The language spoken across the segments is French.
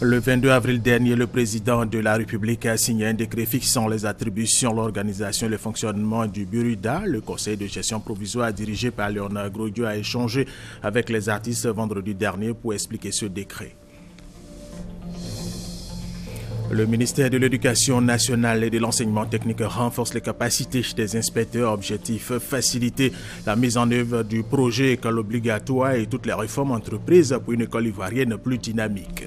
Le 22 avril dernier, le président de la République a signé un décret fixant les attributions, l'organisation et le fonctionnement du Burida. Le conseil de gestion provisoire dirigé par Léonard Grosdieu a échangé avec les artistes vendredi dernier pour expliquer ce décret. Le ministère de l'Éducation nationale et de l'enseignement technique renforce les capacités des inspecteurs. Objectif, faciliter la mise en œuvre du projet école obligatoire et toutes les réformes entreprises pour une école ivoirienne plus dynamique.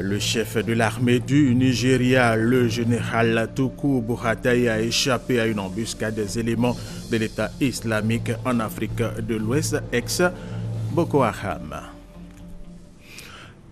Le chef de l'armée du Nigeria, le général Tukur Buratai, a échappé à une embuscade des éléments de l'État islamique en Afrique de l'Ouest, ex-Boko Haram.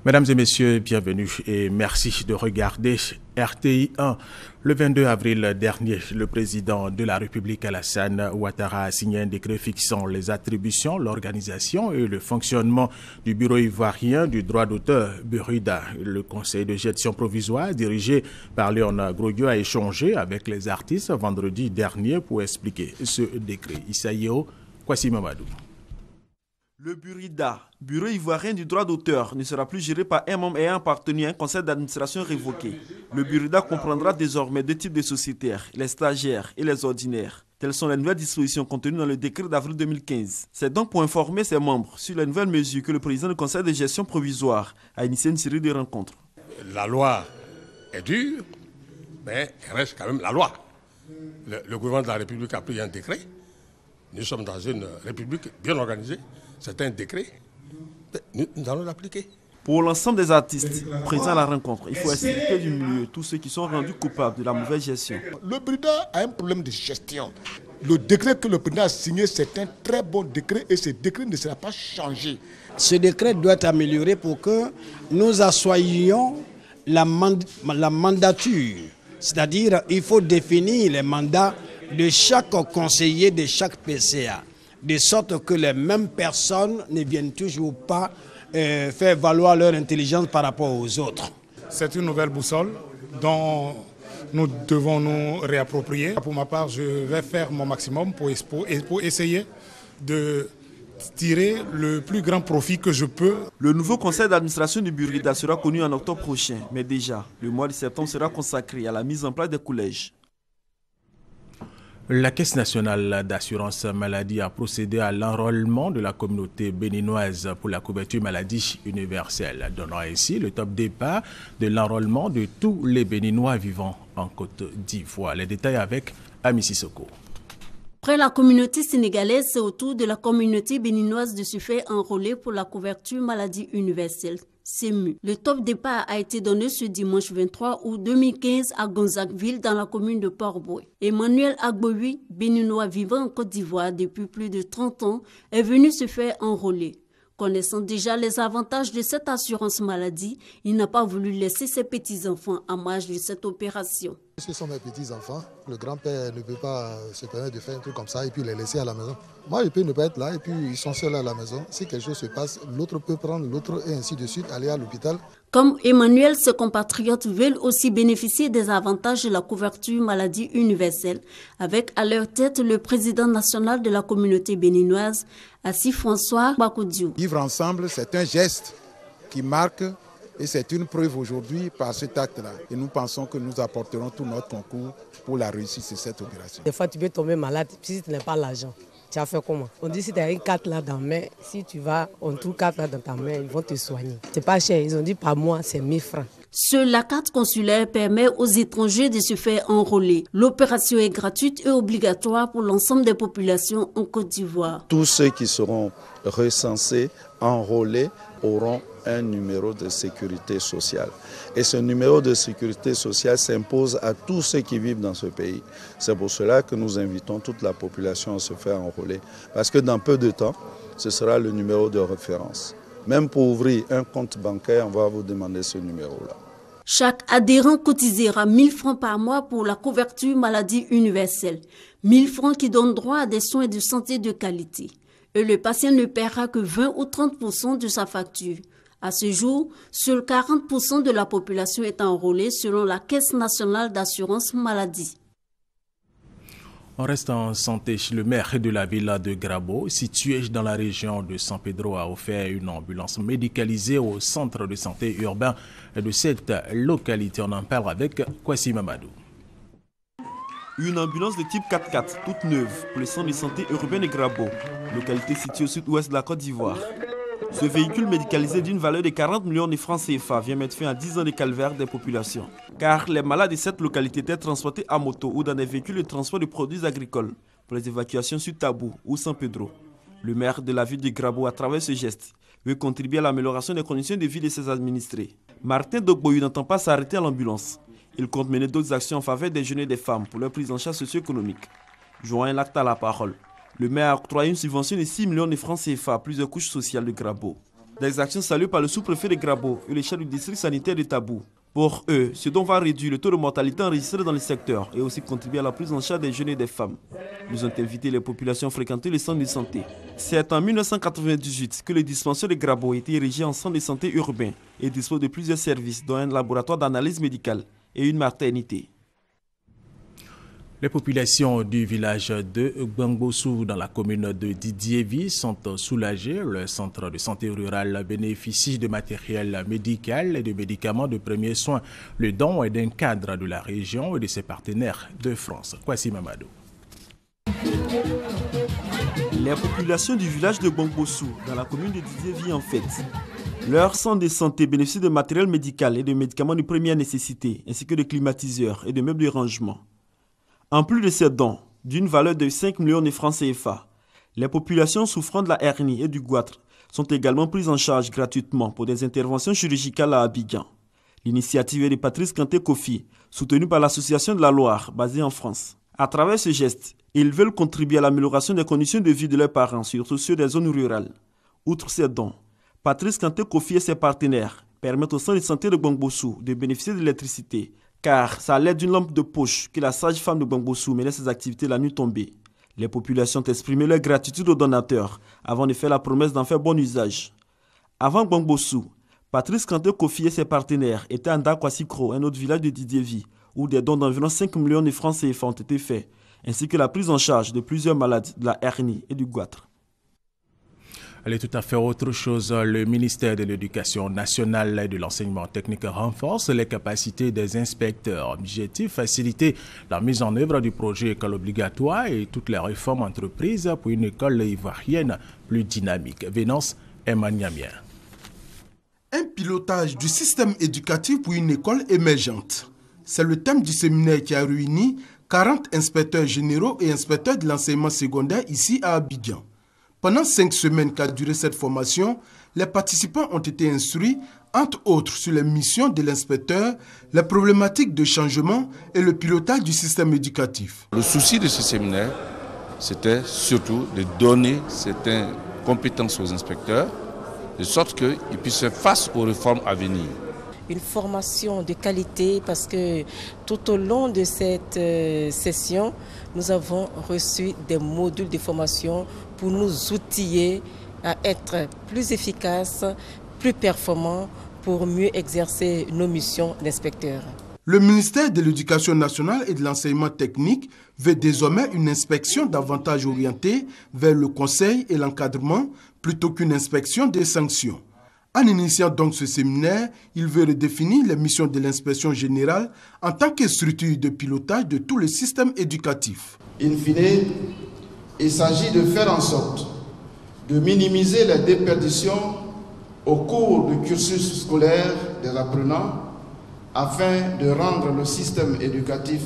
Mesdames et messieurs, bienvenue et merci de regarder RTI 1. Le 22 avril dernier, le président de la République Alassane Ouattara a signé un décret fixant les attributions, l'organisation et le fonctionnement du bureau ivoirien du droit d'auteur Burida. Le conseil de gestion provisoire dirigé par Léonard Grosdieu a échangé avec les artistes vendredi dernier pour expliquer ce décret. Issaïo Kwasi Mamadou. Le Burida, bureau ivoirien du droit d'auteur, ne sera plus géré par un membre ayant appartenu à un conseil d'administration révoqué. Le Burida comprendra désormais deux types de sociétaires, les stagiaires et les ordinaires. Telles sont les nouvelles dispositions contenues dans le décret d'avril 2015. C'est donc pour informer ses membres sur les nouvelles mesures que le président du conseil de gestion provisoire a initié une série de rencontres. La loi est dure, mais elle reste quand même la loi. Le gouvernement de la République a pris un décret. Nous sommes dans une République bien organisée. C'est un décret, nous allons l'appliquer. Pour l'ensemble des artistes présents à la rencontre, il faut expliquer du milieu tous ceux qui sont rendus coupables de la mauvaise gestion. Le Burida a un problème de gestion. Le décret que le président a signé, c'est un très bon décret et ce décret ne sera pas changé. Ce décret doit être amélioré pour que nous assoyions la mandature. C'est-à-dire il faut définir les mandats de chaque conseiller de chaque PCA. De sorte que les mêmes personnes ne viennent toujours pas faire valoir leur intelligence par rapport aux autres. C'est une nouvelle boussole dont nous devons nous réapproprier. Pour ma part, je vais faire mon maximum pour essayer de tirer le plus grand profit que je peux. Le nouveau conseil d'administration du Burida sera connu en octobre prochain, mais déjà, le mois de septembre sera consacré à la mise en place des collèges. La Caisse nationale d'assurance maladie a procédé à l'enrôlement de la communauté béninoise pour la couverture maladie universelle, donnant ainsi le top départ de l'enrôlement de tous les Béninois vivant en Côte d'Ivoire. Les détails avec Ami Sissoko. Après la communauté sénégalaise, c'est au tour de la communauté béninoise de se faire enrôler pour la couverture maladie universelle. CEMU. Le top départ a été donné ce dimanche 23 août 2015 à Gonzagueville dans la commune de Port-Boué. Emmanuel Agboui, béninois vivant en Côte d'Ivoire depuis plus de 30 ans, est venu se faire enrôler. Connaissant déjà les avantages de cette assurance maladie, il n'a pas voulu laisser ses petits-enfants en marge de cette opération. Ce sont mes petits-enfants. Le grand-père ne peut pas se permettre de faire un truc comme ça et puis les laisser à la maison. Moi, je peux ne pas être là et puis ils sont seuls à la maison. Si quelque chose se passe, l'autre peut prendre l'autre et ainsi de suite, aller à l'hôpital. Comme Emmanuel, ses compatriotes veulent aussi bénéficier des avantages de la couverture maladie universelle, avec à leur tête le président national de la communauté béninoise, Assis François Bakodiou. Vivre ensemble, c'est un geste qui marque et c'est une preuve aujourd'hui par cet acte-là. Et nous pensons que nous apporterons tout notre concours pour la réussite de cette opération. Des fois, tu peux tomber malade si tu n'as pas l'argent. Tu as fait comment? On dit si tu as une carte là dans la main, si tu vas, on trouve carte là dans ta main, ils vont te soigner. C'est pas cher, ils ont dit par mois, c'est 1000 francs. Seule la carte consulaire permet aux étrangers de se faire enrôler. L'opération est gratuite et obligatoire pour l'ensemble des populations en Côte d'Ivoire. Tous ceux qui seront recensés, enrôlés, auront un numéro de sécurité sociale. Et ce numéro de sécurité sociale s'impose à tous ceux qui vivent dans ce pays. C'est pour cela que nous invitons toute la population à se faire enrôler. Parce que dans peu de temps, ce sera le numéro de référence. Même pour ouvrir un compte bancaire, on va vous demander ce numéro-là. Chaque adhérent cotisera 1000 francs par mois pour la couverture maladie universelle. 1000 francs qui donnent droit à des soins de santé de qualité. Et le patient ne paiera que 20 ou 30% de sa facture. À ce jour, seul 40% de la population est enrôlée selon la Caisse nationale d'assurance maladie. On reste en santé. Le maire de la ville de Grabo, située dans la région de San Pedro, a offert une ambulance médicalisée au centre de santé urbain de cette localité. On en parle avec Kwasi Mamadou. Une ambulance de type 4x4, toute neuve, pour le centre de santé urbain de Grabo, localité située au sud-ouest de la Côte d'Ivoire. Ce véhicule médicalisé d'une valeur de 40 millions de francs CFA vient mettre fin à 10 ans de calvaire des populations. Car les malades de cette localité étaient transportés à moto ou dans des véhicules de transport de produits agricoles pour les évacuations sur Tabou ou San Pedro. Le maire de la ville de Grabo, à travers ce geste, veut contribuer à l'amélioration des conditions de vie de ses administrés. Martin Dogboyu n'entend pas s'arrêter à l'ambulance. Il compte mener d'autres actions en faveur des jeunes et des femmes pour leur prise en charge socio-économique. Joignant l'acte à la parole, le maire a octroyé une subvention de 6 millions de francs CFA à plusieurs couches sociales de Grabo. Des actions saluées par le sous-préfet de Grabo et le chef du district sanitaire de Tabou. Pour eux, ce dont va réduire le taux de mortalité enregistré dans le secteur et aussi contribuer à la prise en charge des jeunes et des femmes. Ils ont invité les populations à fréquenter les centres de santé. C'est en 1998 que le dispensaire de Grabo a été érigé en centre de santé urbain et dispose de plusieurs services, dont un laboratoire d'analyse médicale et une maternité. Les populations du village de Gbangbossou dans la commune de Didiévi sont soulagées. Le centre de santé rural bénéficie de matériel médical et de médicaments de premiers soins. Le don est d'un cadre de la région et de ses partenaires de France. Kwasi Mamadou. Les populations du village de Gbangbossou dans la commune de Didiévi en fête. Leur centre de santé bénéficie de matériel médical et de médicaments de première nécessité, ainsi que de climatiseurs et de meubles de rangement. En plus de ces dons, d'une valeur de 5 millions de francs CFA, les populations souffrant de la hernie et du goitre sont également prises en charge gratuitement pour des interventions chirurgicales à Abidjan. L'initiative est de Patrice Kanté Kofi, soutenue par l'Association de la Loire, basée en France. À travers ce geste, ils veulent contribuer à l'amélioration des conditions de vie de leurs parents, surtout ceux des zones rurales. Outre ces dons, Patrice Kanté Kofi et ses partenaires permettent au centre de santé de Gbangbossou de bénéficier de l'électricité, car c'est à l'aide d'une lampe de poche que la sage-femme de Gbangbossou menait ses activités la nuit tombée. Les populations ont exprimé leur gratitude aux donateurs avant de faire la promesse d'en faire bon usage. Avant Gbangbossou, Patrice Kanté Kofi et ses partenaires étaient à Ndakwasikro, un autre village de Didiévi, où des dons d'environ 5 millions de francs CFA ont été faits, ainsi que la prise en charge de plusieurs malades de la hernie et du goitre. Allez, tout à fait autre chose. Le ministère de l'Éducation nationale et de l'enseignement technique renforce les capacités des inspecteurs. Objectif, faciliter la mise en œuvre du projet école obligatoire et toutes les réformes entreprises pour une école ivoirienne plus dynamique. Vénance Emmanuamien. Un pilotage du système éducatif pour une école émergente. C'est le thème du séminaire qui a réuni 40 inspecteurs généraux et inspecteurs de l'enseignement secondaire ici à Abidjan. Pendant 5 semaines qu'a duré cette formation, les participants ont été instruits, entre autres, sur les missions de l'inspecteur, les problématiques de changement et le pilotage du système éducatif. Le souci de ce séminaire, c'était surtout de donner certaines compétences aux inspecteurs, de sorte qu'ils puissent faire face aux réformes à venir. Une formation de qualité parce que tout au long de cette session, nous avons reçu des modules de formation pour nous outiller à être plus efficaces, plus performants pour mieux exercer nos missions d'inspecteurs. Le ministère de l'Éducation nationale et de l'enseignement technique veut désormais une inspection davantage orientée vers le conseil et l'encadrement plutôt qu'une inspection des sanctions. En initiant donc ce séminaire, il veut redéfinir les missions de l'inspection générale en tant que structure de pilotage de tout le système éducatif. In fine, il s'agit de faire en sorte de minimiser les déperditions au cours du cursus scolaire des apprenants afin de rendre le système éducatif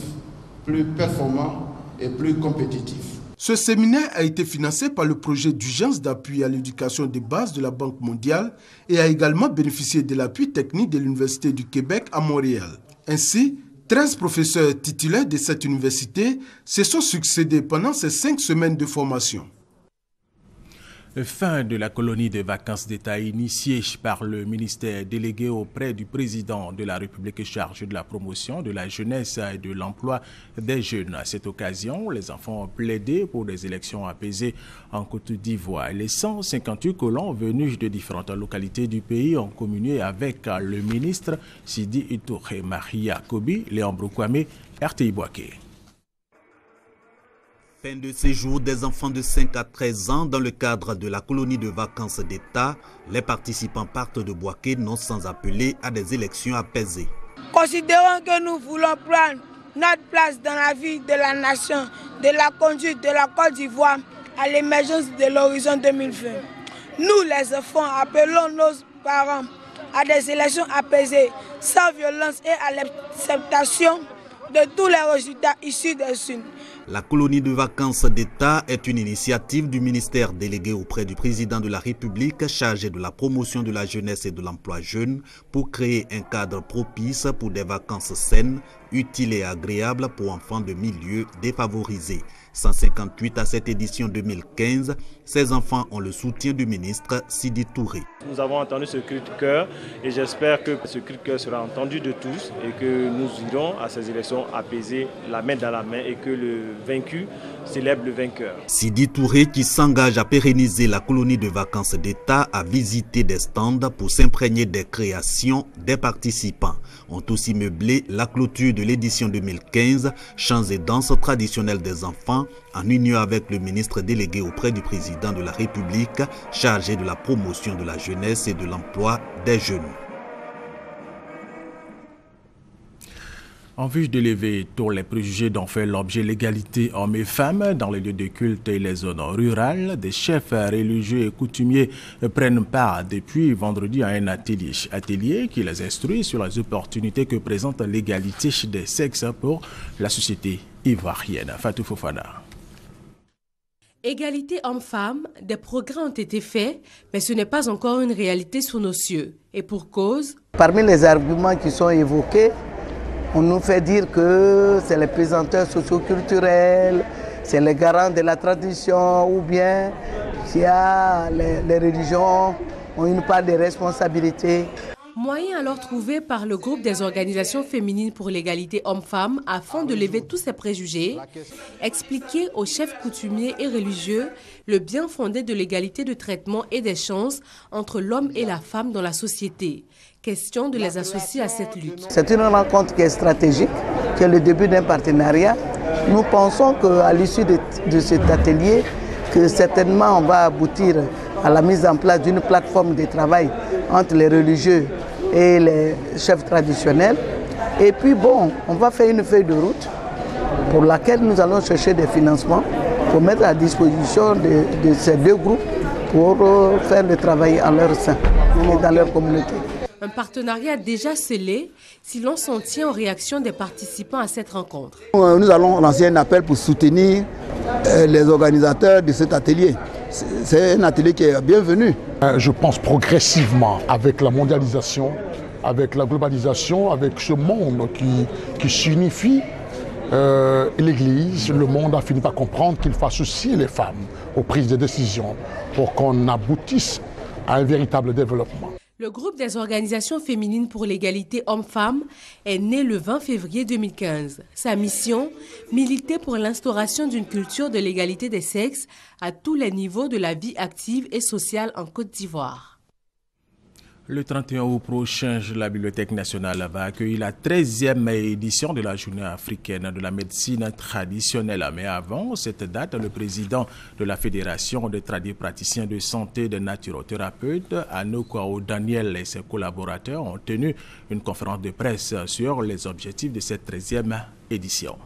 plus performant et plus compétitif. Ce séminaire a été financé par le projet d'urgence d'appui à l'éducation de base de la Banque mondiale et a également bénéficié de l'appui technique de l'Université du Québec à Montréal. Ainsi, 13 professeurs titulaires de cette université se sont succédés pendant ces 5 semaines de formation. Fin de la colonie de vacances d'État initiée par le ministère délégué auprès du président de la République chargé de la promotion de la jeunesse et de l'emploi des jeunes. À cette occasion, les enfants ont plaidé pour des élections apaisées en Côte d'Ivoire. Les 158 colons venus de différentes localités du pays ont communié avec le ministre Sidi Itouré, Maria Kobi, Léon Broukwame, RTI Boaké. Fin de séjour des enfants de 5 à 13 ans dans le cadre de la colonie de vacances d'État, les participants partent de Bouaké non sans appeler à des élections apaisées. Considérons que nous voulons prendre notre place dans la vie de la nation, de la conduite de la Côte d'Ivoire à l'émergence de l'horizon 2020. Nous, les enfants, appelons nos parents à des élections apaisées, sans violence et à l'acceptation de tous les résultats issus des urnes. La colonie de vacances d'État est une initiative du ministère délégué auprès du président de la République chargé de la promotion de la jeunesse et de l'emploi jeune pour créer un cadre propice pour des vacances saines, utiles et agréables pour enfants de milieux défavorisés. 158 à cette édition 2015, ces enfants ont le soutien du ministre Sidi Touré. Nous avons entendu ce cri de cœur et j'espère que ce cri de cœur sera entendu de tous et que nous irons à ces élections apaisées, la main dans la main, et que le vaincu célèbre le vainqueur. Sidi Touré, qui s'engage à pérenniser la colonie de vacances d'État, a visité des stands pour s'imprégner des créations des participants. Ont aussi meublé la clôture de l'édition 2015, chants et danses traditionnelles des enfants, en union avec le ministre délégué auprès du président de la République, chargé de la promotion de la jeunesse et de l'emploi des jeunes. En vue de lever tous les préjugés dont fait l'objet l'égalité hommes et femmes dans les lieux de culte et les zones rurales, des chefs religieux et coutumiers prennent part depuis vendredi à un atelier qui les instruit sur les opportunités que présente l'égalité des sexes pour la société ivoirienne. Fatou Fofana. Égalité homme-femme, des progrès ont été faits, mais ce n'est pas encore une réalité sous nos cieux. Et pour cause... Parmi les arguments qui sont évoqués, on nous fait dire que c'est les pesanteurs socioculturels, c'est les garants de la tradition, ou bien les religions ont une part de responsabilité. Moyen alors trouvé par le groupe des organisations féminines pour l'égalité hommes-femmes afin de lever tous ces préjugés, expliquer aux chefs coutumiers et religieux le bien fondé de l'égalité de traitement et des chances entre l'homme et la femme dans la société. Question de les associer à cette lutte. C'est une rencontre qui est stratégique, qui est le début d'un partenariat. Nous pensons qu'à l'issue de cet atelier, que certainement on va aboutir à la mise en place d'une plateforme de travail entre les religieux et les chefs traditionnels. Et puis bon, on va faire une feuille de route pour laquelle nous allons chercher des financements pour mettre à disposition de ces deux groupes pour faire le travail en leur sein et dans leur communauté. Un partenariat déjà scellé si l'on s'en tient aux réactions des participants à cette rencontre. Nous allons lancer un appel pour soutenir les organisateurs de cet atelier. C'est un atelier qui est bienvenu. Je pense progressivement avec la mondialisation, avec la globalisation, avec ce monde qui s'unifie, l'Église, le monde a fini par comprendre qu'il faut associer les femmes aux prises de décision pour qu'on aboutisse à un véritable développement. Le groupe des organisations féminines pour l'égalité hommes-femmes est né le 20 février 2015. Sa mission, militer pour l'instauration d'une culture de l'égalité des sexes à tous les niveaux de la vie active et sociale en Côte d'Ivoire. Le 31 août prochain, la Bibliothèque nationale va accueillir la 13e édition de la Journée africaine de la médecine traditionnelle. Mais avant cette date, le président de la Fédération des tradipraticiens de santé des naturothérapeutes, Anokwao Daniel, et ses collaborateurs ont tenu une conférence de presse sur les objectifs de cette 13e édition.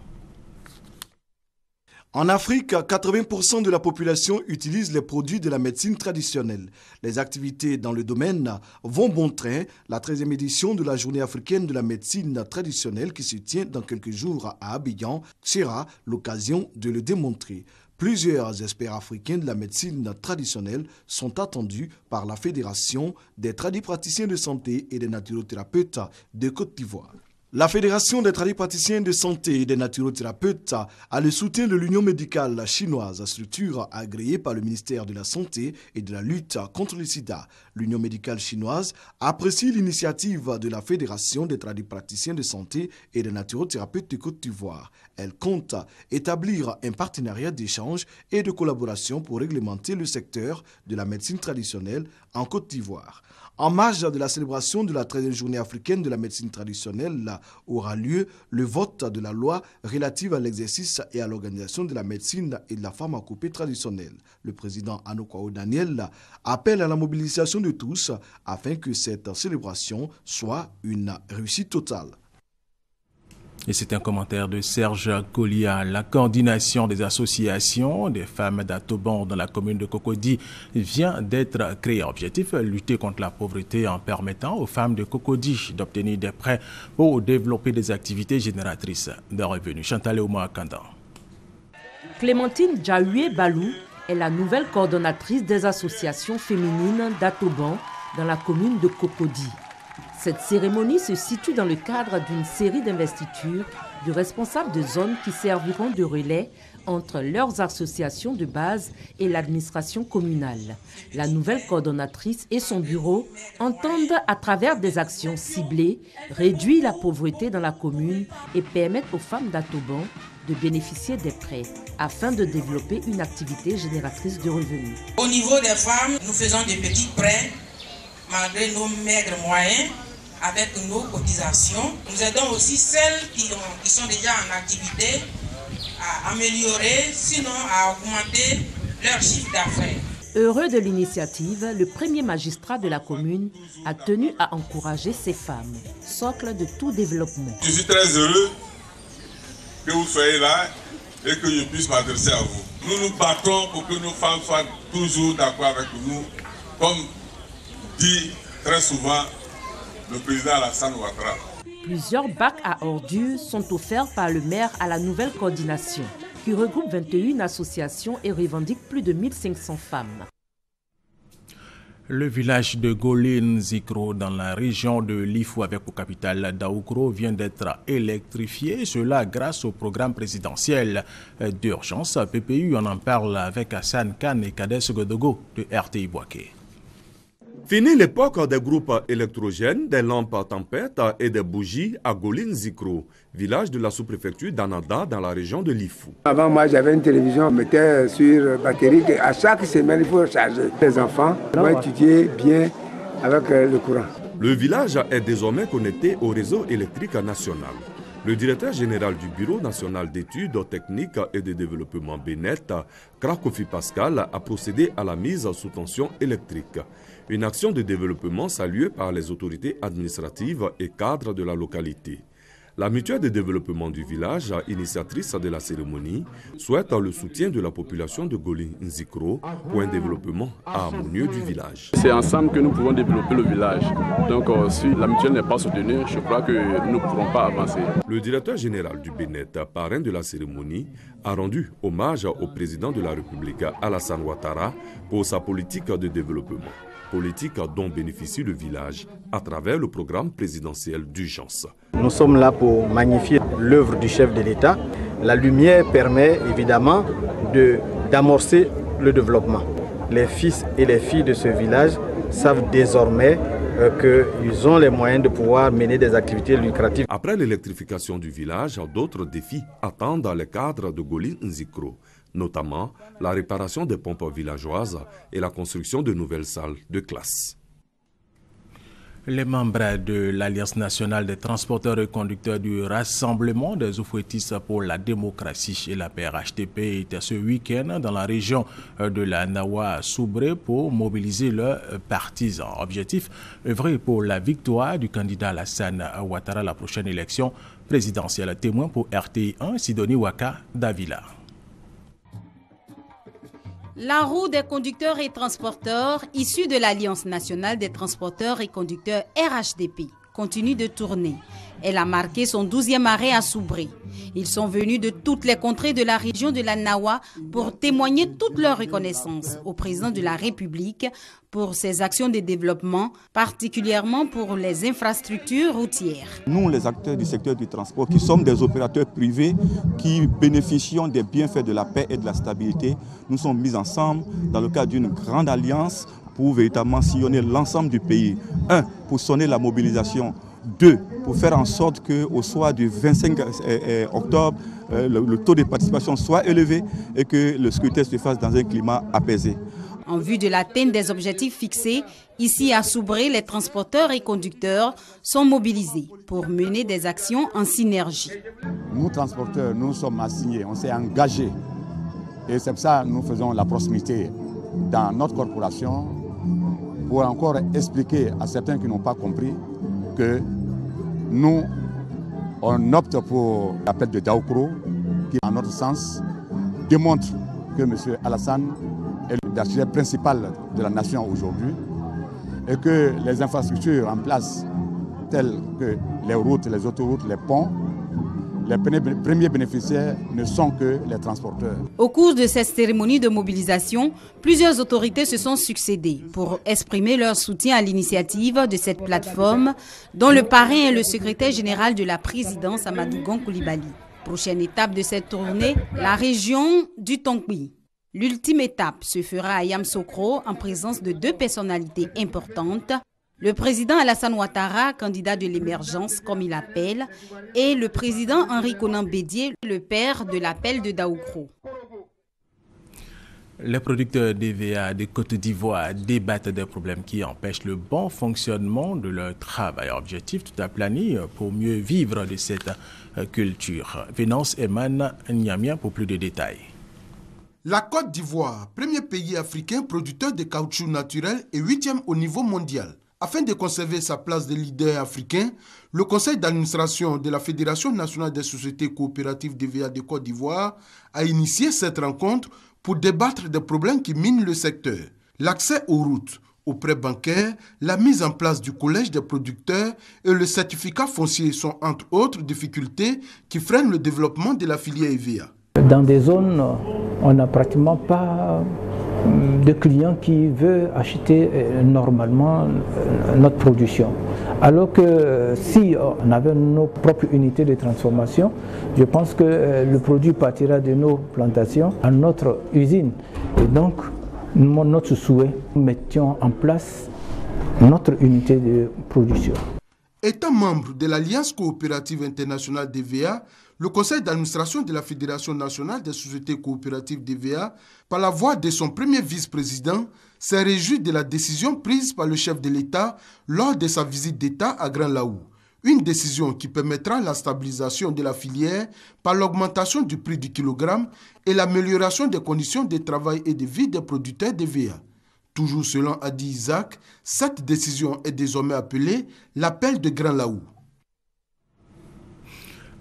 En Afrique, 80% de la population utilise les produits de la médecine traditionnelle. Les activités dans le domaine vont bon train. La 13e édition de la Journée africaine de la médecine traditionnelle qui se tient dans quelques jours à Abidjan sera l'occasion de le démontrer. Plusieurs experts africains de la médecine traditionnelle sont attendus par la Fédération des tradipraticiens de santé et des naturothérapeutes de Côte d'Ivoire. La Fédération des tradipraticiens de santé et des naturothérapeutes a le soutien de l'Union médicale chinoise, structure agréée par le ministère de la Santé et de la lutte contre le sida. L'Union médicale chinoise apprécie l'initiative de la Fédération des tradipraticiens de santé et des naturothérapeutes de Côte d'Ivoire. Elle compte établir un partenariat d'échange et de collaboration pour réglementer le secteur de la médecine traditionnelle en Côte d'Ivoire. En marge de la célébration de la 13e journée africaine de la médecine traditionnelle, aura lieu le vote de la loi relative à l'exercice et à l'organisation de la médecine et de la pharmacopée traditionnelle. Le président Anokwao Daniel appelle à la mobilisation de tous afin que cette célébration soit une réussite totale. Et c'est un commentaire de Serge Kolia. La coordination des associations des femmes d'Atoban dans la commune de Cocody vient d'être créée. Objectif, lutter contre la pauvreté en permettant aux femmes de Cocody d'obtenir des prêts pour développer des activités génératrices de revenus. Chantal Ouma Kandan. Clémentine Djaoué Balou est la nouvelle coordonnatrice des associations féminines d'Atoban dans la commune de Cocody. Cette cérémonie se situe dans le cadre d'une série d'investitures de responsables de zones qui serviront de relais entre leurs associations de base et l'administration communale. La nouvelle coordonnatrice et son bureau entendent, à travers des actions ciblées, réduire la pauvreté dans la commune et permettre aux femmes d'Atoban de bénéficier des prêts afin de développer une activité génératrice de revenus. Au niveau des femmes, nous faisons des petits prêts malgré nos maigres moyens. Avec nos cotisations, nous aidons aussi celles qui sont déjà en activité à améliorer, sinon à augmenter leur chiffre d'affaires. Heureux de l'initiative, le premier magistrat de la commune a tenu à encourager ces femmes, socle de tout développement. Je suis très heureux que vous soyez là et que je puisse m'adresser à vous. Nous nous battons pour que nos femmes soient toujours d'accord avec nous, comme dit très souvent le président Alassane Ouattara. Plusieurs bacs à ordures sont offerts par le maire à la nouvelle coordination, qui regroupe 21 associations et revendique plus de 1500 femmes. Le village de Golin-Zikro dans la région de Lifou avec pour capitale Daoukro vient d'être électrifié, cela grâce au programme présidentiel d'urgence PPU. On en parle avec Hassan Khan et Kades Godogo de RTI Boaké. Fini l'époque des groupes électrogènes, des lampes tempêtes et des bougies à Golin-Zikro, village de la sous-préfecture d'Anada dans la région de Lifou. Avant, moi, j'avais une télévision, on mettait sur batterie. À chaque semaine, il faut charger. Les enfants vont étudier bien avec le courant. Le village est désormais connecté au réseau électrique national. Le directeur général du Bureau national d'études techniques et de développement BNET, Krakofi Pascal, a procédé à la mise sous tension électrique. Une action de développement saluée par les autorités administratives et cadres de la localité. La mutuelle de développement du village, initiatrice de la cérémonie, souhaite le soutien de la population de Golin-Zikro pour un développement harmonieux du village. C'est ensemble que nous pouvons développer le village. Donc si la mutuelle n'est pas soutenue, je crois que nous ne pourrons pas avancer. Le directeur général du BNET, parrain de la cérémonie, a rendu hommage au président de la République, Alassane Ouattara, pour sa politique de développement. Politique dont bénéficie le village à travers le programme présidentiel d'urgence. Nous sommes là pour magnifier l'œuvre du chef de l'État. La lumière permet évidemment d'amorcer le développement. Les fils et les filles de ce village savent désormais qu'ils ont les moyens de pouvoir mener des activités lucratives. Après l'électrification du village, d'autres défis attendent les cadres de Golin-Zikro, notamment la réparation des pompes villageoises et la construction de nouvelles salles de classe. Les membres de l'Alliance nationale des transporteurs et conducteurs du Rassemblement des Oufouettistes pour la démocratie et la paix RHDP étaient ce week-end dans la région de la Nawa Soubré pour mobiliser leurs partisans. Objectif, œuvrer pour la victoire du candidat Alassane Ouattara à la prochaine élection présidentielle. Témoin pour RTI 1, Sidonie Waka Davila. La roue des conducteurs et transporteurs, issue de l'Alliance nationale des transporteurs et conducteurs RHDP, continue de tourner. Elle a marqué son 12e arrêt à Soubré. Ils sont venus de toutes les contrées de la région de la Nawa pour témoigner toute leur reconnaissance au président de la République pour ses actions de développement, particulièrement pour les infrastructures routières. Nous, les acteurs du secteur du transport, qui sommes des opérateurs privés, qui bénéficions des bienfaits de la paix et de la stabilité, nous sommes mis ensemble dans le cadre d'une grande alliance pour véritablement sillonner l'ensemble du pays. 1, pour sonner la mobilisation. 2, pour faire en sorte qu'au soir du 25 octobre, le taux de participation soit élevé et que le scrutin se fasse dans un climat apaisé. En vue de l'atteinte des objectifs fixés, ici à Soubré, les transporteurs et conducteurs sont mobilisés pour mener des actions en synergie. Nous, transporteurs, nous sommes assignés, on s'est engagés. Et c'est pour ça que nous faisons la proximité dans notre corporation pour encore expliquer à certains qui n'ont pas compris que nous, on opte pour l'appel de Daoukro qui, en notre sens, démontre que M. Alassane est l'architecte principal de la nation aujourd'hui et que les infrastructures en place, telles que les routes, les autoroutes, les ponts, les premiers bénéficiaires ne sont que les transporteurs. Au cours de cette cérémonie de mobilisation, plusieurs autorités se sont succédées pour exprimer leur soutien à l'initiative de cette plateforme, dont le parrain est le secrétaire général de la présidence, Amadou Gon Coulibaly. Prochaine étape de cette tournée, la région du Tonkwi. L'ultime étape se fera à Yamoussoukro en présence de 2 personnalités importantes. Le président Alassane Ouattara, candidat de l'émergence comme il appelle, et le président Henri Konan Bédié, le père de l'appel de Daoukro. Les producteurs d'EVA de Côte d'Ivoire débattent des problèmes qui empêchent le bon fonctionnement de leur travail. Objectif tout aplani pour mieux vivre de cette culture. Vénance Eman Niamien pour plus de détails. La Côte d'Ivoire, premier pays africain producteur de caoutchouc naturel et 8e au niveau mondial. Afin de conserver sa place de leader africain, le conseil d'administration de la Fédération nationale des sociétés coopératives d'EVA de Côte d'Ivoire a initié cette rencontre pour débattre des problèmes qui minent le secteur. L'accès aux routes, aux prêts bancaires, la mise en place du collège des producteurs et le certificat foncier sont entre autres difficultés qui freinent le développement de la filière EVA. Dans des zones, on n'a pratiquement pas de clients qui veulent acheter normalement notre production. Alors que si on avait nos propres unités de transformation, je pense que le produit partira de nos plantations à notre usine. Et donc, notre souhait, nous mettions en place notre unité de production. Étant membre de l'Alliance coopérative internationale d'EVA, le conseil d'administration de la Fédération nationale des sociétés coopératives d'EVA, par la voix de son premier vice-président, s'est réjoui de la décision prise par le chef de l'État lors de sa visite d'État à Grand Laou. Une décision qui permettra la stabilisation de la filière par l'augmentation du prix du kilogramme et l'amélioration des conditions de travail et de vie des producteurs d'EVA. Toujours selon Adi Isaac, cette décision est désormais appelée l'appel de Grand Laou.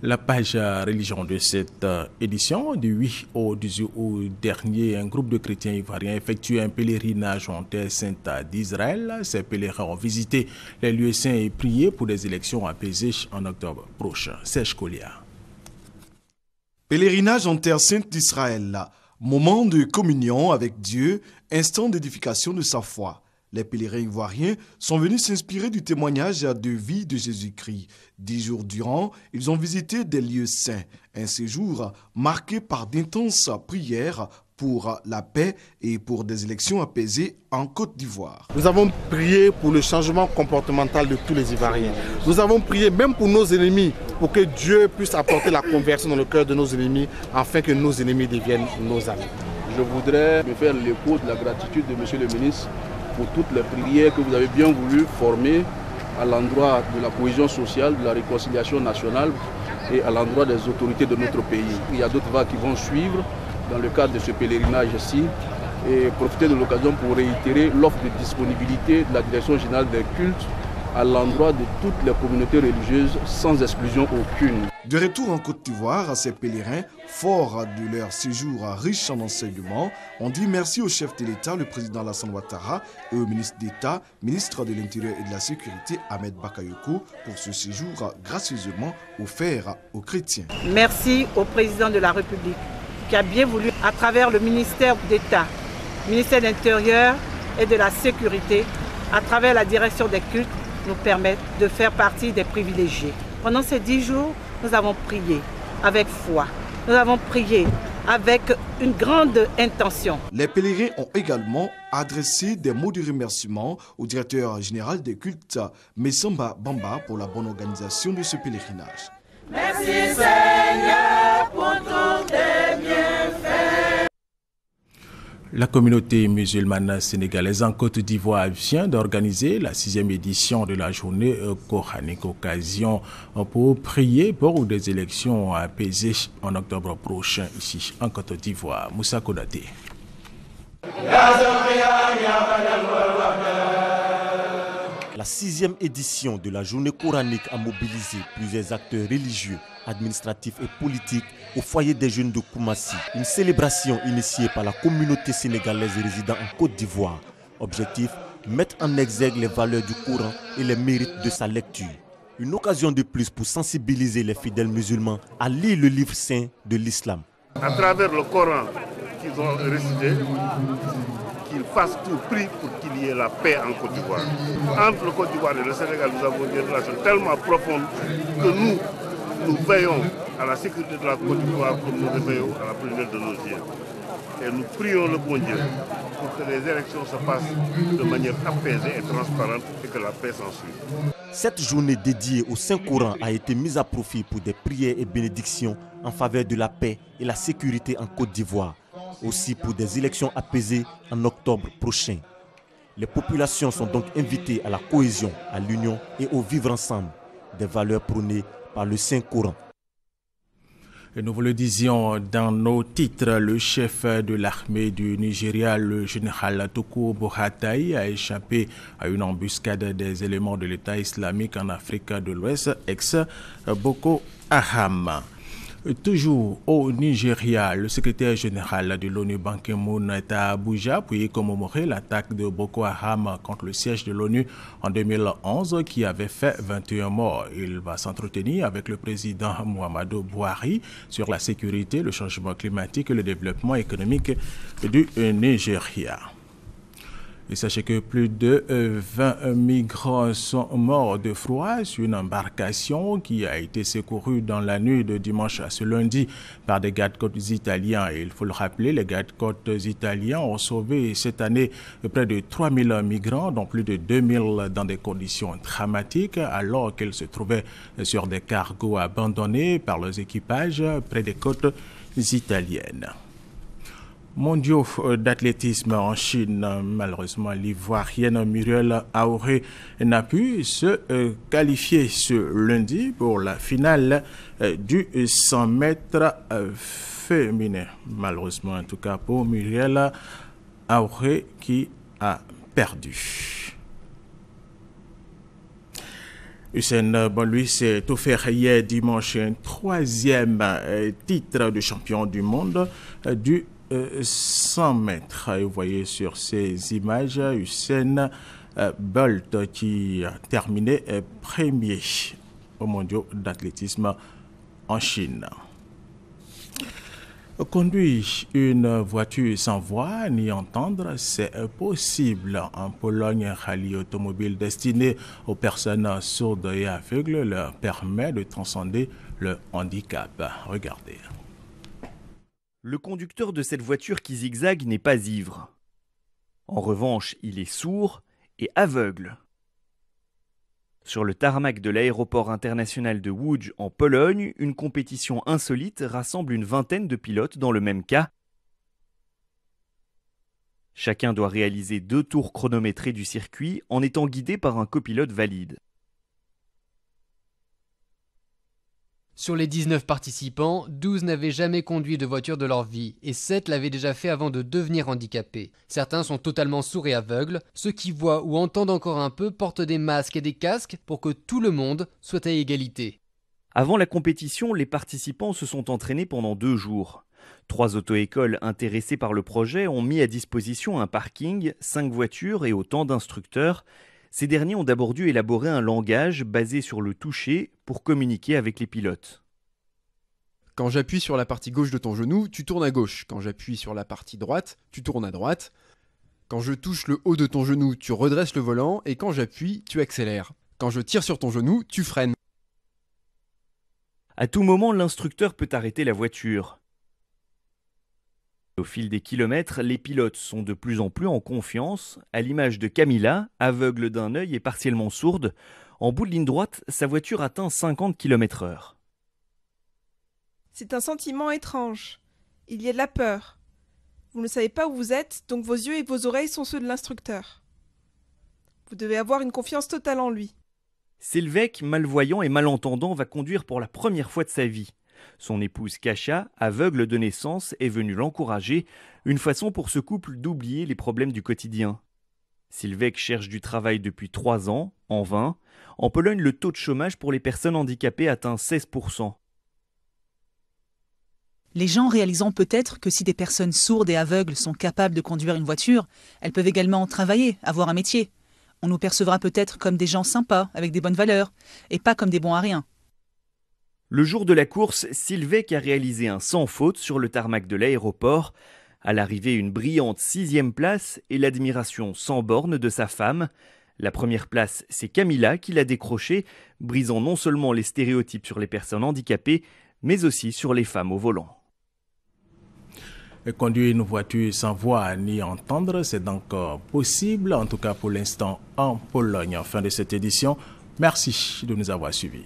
La page religion de cette édition, du 8 au 18 août dernier, un groupe de chrétiens ivoiriens effectue un pèlerinage en terre sainte d'Israël. Ces pèlerins ont visité les lieux saints et prié pour des élections apaisées en octobre prochain. Serge Kolia. Pèlerinage en terre sainte d'Israël, moment de communion avec Dieu, instant d'édification de sa foi. Les pèlerins ivoiriens sont venus s'inspirer du témoignage de vie de Jésus-Christ. 10 jours durant, ils ont visité des lieux saints. Un séjour marqué par d'intenses prières pour la paix et pour des élections apaisées en Côte d'Ivoire. Nous avons prié pour le changement comportemental de tous les Ivoiriens. Nous avons prié même pour nos ennemis, pour que Dieu puisse apporter la conversion dans le cœur de nos ennemis, afin que nos ennemis deviennent nos amis. Je voudrais me faire l'écho de la gratitude de M. le ministre pour toutes les prières que vous avez bien voulu former à l'endroit de la cohésion sociale, de la réconciliation nationale et à l'endroit des autorités de notre pays. Il y a d'autres vagues qui vont suivre dans le cadre de ce pèlerinage-ci et profiter de l'occasion pour réitérer l'offre de disponibilité de la Direction générale des cultes à l'endroit de toutes les communautés religieuses sans exclusion aucune. De retour en Côte d'Ivoire, ces pèlerins, forts de leur séjour riche en enseignements, ont dit merci au chef de l'État, le président Alassane Ouattara, et au ministre d'État, ministre de l'Intérieur et de la Sécurité, Ahmed Bakayoko, pour ce séjour gracieusement offert aux chrétiens. Merci au président de la République qui a bien voulu, à travers le ministère d'État, ministère de l'Intérieur et de la Sécurité, à travers la direction des cultes, nous permettre de faire partie des privilégiés. Pendant ces 10 jours, nous avons prié avec foi. Nous avons prié avec une grande intention. Les pèlerins ont également adressé des mots de remerciement au directeur général des cultes, Messamba Bamba, pour la bonne organisation de ce pèlerinage. Merci Seigneur pour tous tes bienfaits. La communauté musulmane sénégalaise en Côte d'Ivoire vient d'organiser la 6e édition de la journée coranique, occasion pour prier pour des élections apaisées en octobre prochain ici en Côte d'Ivoire. Moussa Kodaté. La 6e édition de la journée coranique a mobilisé plusieurs acteurs religieux, administratifs et politiques au foyer des jeunes de Koumassi. Une célébration initiée par la communauté sénégalaise résidant en Côte d'Ivoire. Objectif, mettre en exergue les valeurs du Coran et les mérites de sa lecture. Une occasion de plus pour sensibiliser les fidèles musulmans à lire le livre saint de l'islam. À travers le Coran qu'ils ont récité, qu'ils fassent tout prix pour qu'il y ait la paix en Côte d'Ivoire. Entre le Côte d'Ivoire et le Sénégal, nous avons des relations tellement profondes que nous veillons à la sécurité de la Côte d'Ivoire comme nous veillons à la prunelle de nos yeux. Et nous prions le bon Dieu pour que les élections se passent de manière apaisée et transparente et que la paix s'ensuive. Cette journée dédiée au Saint-Coran a été mise à profit pour des prières et bénédictions en faveur de la paix et la sécurité en Côte d'Ivoire. Aussi pour des élections apaisées en octobre prochain. Les populations sont donc invitées à la cohésion, à l'union et au vivre ensemble, des valeurs prônées par le Saint-Coran. Et nous vous le disions dans nos titres, le chef de l'armée du Nigeria, le général Tukur Buratai, a échappé à une embuscade des éléments de l'État islamique en Afrique de l'Ouest, ex-Boko Haram. Toujours au Nigeria, le secrétaire général de l'ONU Ban Ki-moon est à Abuja pour y commémorer l'attaque de Boko Haram contre le siège de l'ONU en 2011 qui avait fait 21 morts. Il va s'entretenir avec le président Muhammadu Buhari sur la sécurité, le changement climatique et le développement économique du Nigeria. Et sachez que plus de 20 migrants sont morts de froid sur une embarcation qui a été secourue dans la nuit de dimanche à ce lundi par des gardes-côtes italiens. Et il faut le rappeler, les gardes-côtes italiens ont sauvé cette année près de 3000 migrants, dont plus de 2000 dans des conditions dramatiques, alors qu'ils se trouvaient sur des cargos abandonnés par leurs équipages près des côtes italiennes. Mondiaux d'athlétisme en Chine, malheureusement l'ivoirienne Muriel Auré n'a pu se qualifier ce lundi pour la finale du 100 mètres féminin. Malheureusement en tout cas pour Muriel Auré qui a perdu. Usain Bolt, lui, s'est offert hier dimanche un 3e titre de champion du monde du 100 mètres. Et vous voyez sur ces images Usain Bolt qui a terminé premier au mondiaux d'athlétisme en Chine. Conduire une voiture sans voix ni entendre, c'est possible. En Pologne, un rallye automobile destiné aux personnes sourdes et aveugles leur permet de transcender le handicap. Regardez. Le conducteur de cette voiture qui zigzague n'est pas ivre. En revanche, il est sourd et aveugle. Sur le tarmac de l'aéroport international de Łódź en Pologne, une compétition insolite rassemble une vingtaine de pilotes dans le même cas. Chacun doit réaliser 2 tours chronométrés du circuit en étant guidé par un copilote valide. Sur les 19 participants, 12 n'avaient jamais conduit de voiture de leur vie et 7 l'avaient déjà fait avant de devenir handicapés. Certains sont totalement sourds et aveugles. Ceux qui voient ou entendent encore un peu portent des masques et des casques pour que tout le monde soit à égalité. Avant la compétition, les participants se sont entraînés pendant 2 jours. 3 auto-écoles intéressées par le projet ont mis à disposition un parking, 5 voitures et autant d'instructeurs. Ces derniers ont d'abord dû élaborer un langage basé sur le toucher pour communiquer avec les pilotes. Quand j'appuie sur la partie gauche de ton genou, tu tournes à gauche. Quand j'appuie sur la partie droite, tu tournes à droite. Quand je touche le haut de ton genou, tu redresses le volant et quand j'appuie, tu accélères. Quand je tire sur ton genou, tu freines. À tout moment, l'instructeur peut arrêter la voiture. Au fil des kilomètres, les pilotes sont de plus en plus en confiance, à l'image de Camilla, aveugle d'un œil et partiellement sourde. En bout de ligne droite, sa voiture atteint 50 km/h. C'est un sentiment étrange. Il y a de la peur. Vous ne savez pas où vous êtes, donc vos yeux et vos oreilles sont ceux de l'instructeur. Vous devez avoir une confiance totale en lui. Sylvek, malvoyant et malentendant, va conduire pour la première fois de sa vie. Son épouse Kasia, aveugle de naissance, est venue l'encourager, une façon pour ce couple d'oublier les problèmes du quotidien. Sylvek cherche du travail depuis 3 ans, en vain. En Pologne, le taux de chômage pour les personnes handicapées atteint 16%. Les gens réalisant peut-être que si des personnes sourdes et aveugles sont capables de conduire une voiture, elles peuvent également travailler, avoir un métier. On nous percevra peut-être comme des gens sympas, avec des bonnes valeurs, et pas comme des bons à rien. Le jour de la course, Sylvek a réalisé un sans faute sur le tarmac de l'aéroport. À l'arrivée, une brillante 6e place et l'admiration sans borne de sa femme. La première place, c'est Camilla qui l'a décrochée, brisant non seulement les stéréotypes sur les personnes handicapées, mais aussi sur les femmes au volant. Conduire une voiture sans voir ni entendre, c'est donc possible, en tout cas pour l'instant en Pologne. Fin de cette édition, merci de nous avoir suivis.